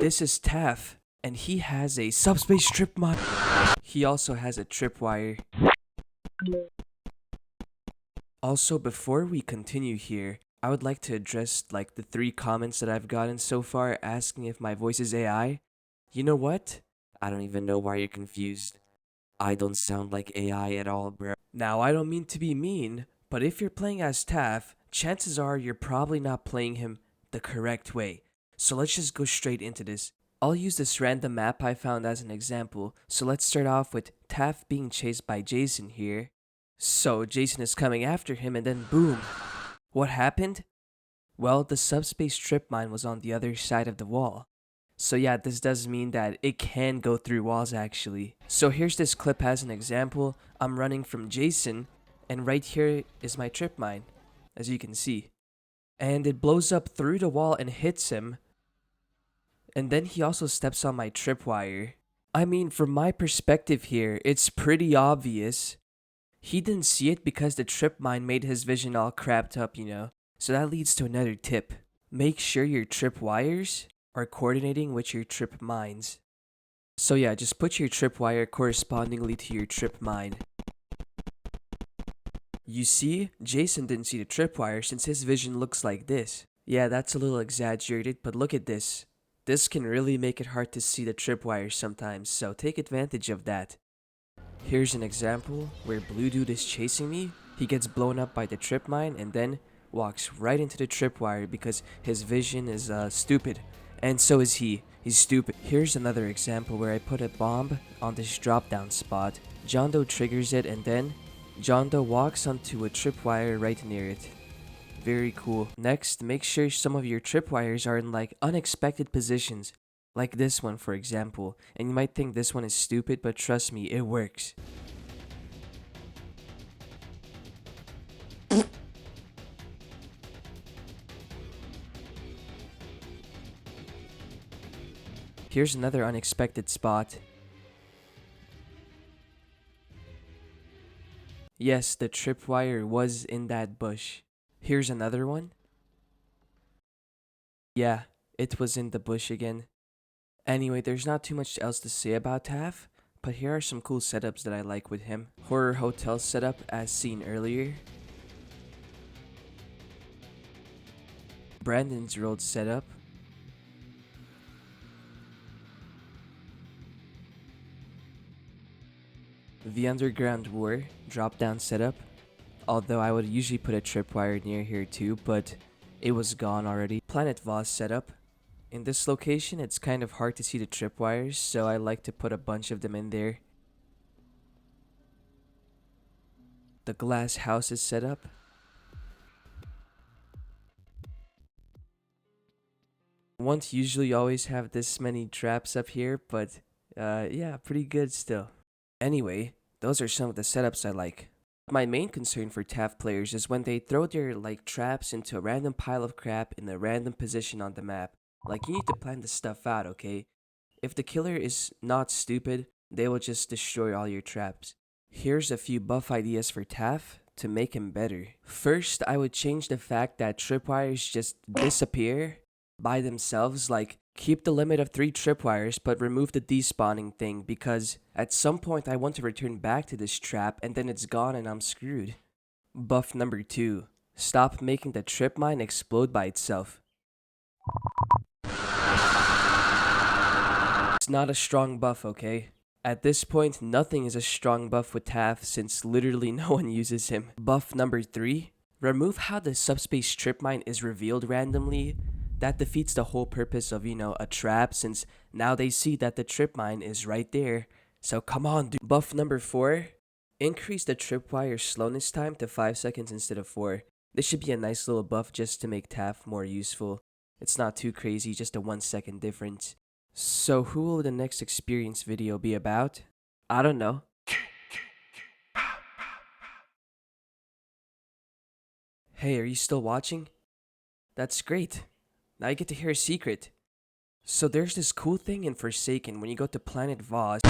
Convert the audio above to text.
This is Taph, and he has a subspace tripmine. He also has a tripwire. Also, before we continue here, I would like to address like the 3 comments that I've gotten so far asking if my voice is AI. You know what? I don't even know why you're confused. I don't sound like AI at all, bro. Now, I don't mean to be mean, but if you're playing as Taph, chances are you're probably not playing him the correct way. So let's just go straight into this. I'll use this random map I found as an example. So let's start off with Taph being chased by Jason here. So Jason is coming after him and then boom. What happened? Well, the subspace trip mine was on the other side of the wall. So yeah, this does mean that it can go through walls actually. So here's this clip as an example. I'm running from Jason, and right here is my trip mine, as you can see. And it blows up through the wall and hits him. And then he also steps on my tripwire. I mean, from my perspective here, it's pretty obvious. He didn't see it because the trip mine made his vision all crapped up, you know. So that leads to another tip. Make sure your tripwires are coordinating with your trip mines. So yeah, just put your tripwire correspondingly to your trip mine. You see, Jason didn't see the tripwire since his vision looks like this. Yeah, that's a little exaggerated, but look at this. This can really make it hard to see the tripwire sometimes, so take advantage of that. Here's an example where Blue Dude is chasing me. He gets blown up by the trip mine and then walks right into the tripwire because his vision is stupid. And so is he. He's stupid. Here's another example where I put a bomb on this drop down spot. John Doe triggers it and then John Doe walks onto a tripwire right near it. Very cool. Next, make sure some of your tripwires are in like unexpected positions. Like this one, for example. And you might think this one is stupid, but trust me, it works. Here's another unexpected spot. Yes, the tripwire was in that bush. Here's another one. Yeah, it was in the bush again. Anyway, there's not too much else to say about Taph, but here are some cool setups that I like with him. Horror hotel setup as seen earlier. Brandon's Road setup. The Underground War drop down setup. Although I would usually put a tripwire near here too, but it was gone already. Planet Voss setup. In this location, it's kind of hard to see the tripwires, so I like to put a bunch of them in there. The glass houses setup. Won't usually always have this many traps up here, but yeah, pretty good still. Anyway, those are some of the setups I like. My main concern for Taph players is when they throw their like traps into a random pile of crap in a random position on the map. Like, you need to plan this stuff out, okay? If the killer is not stupid, they will just destroy all your traps. Here's a few buff ideas for Taph to make him better. First, I would change the fact that tripwires just disappear by themselves. Like, keep the limit of 3 tripwires, but remove the despawning thing because at some point I want to return back to this trap and then it's gone and I'm screwed. Buff number 2. Stop making the trip mine explode by itself. It's not a strong buff, okay? At this point, nothing is a strong buff with Taph since literally no one uses him. Buff number 3. Remove how the subspace trip mine is revealed randomly. That defeats the whole purpose of, you know, a trap since now they see that the trip mine is right there. So come on, dude. Buff number 4. Increase the tripwire slowness time to 5 seconds instead of 4. This should be a nice little buff just to make Taph more useful. It's not too crazy, just a 1 second difference. So who will the next experience video be about? I don't know. Hey, are you still watching? That's great. Now you get to hear a secret. So there's this cool thing in Forsaken when you go to Planet Voss.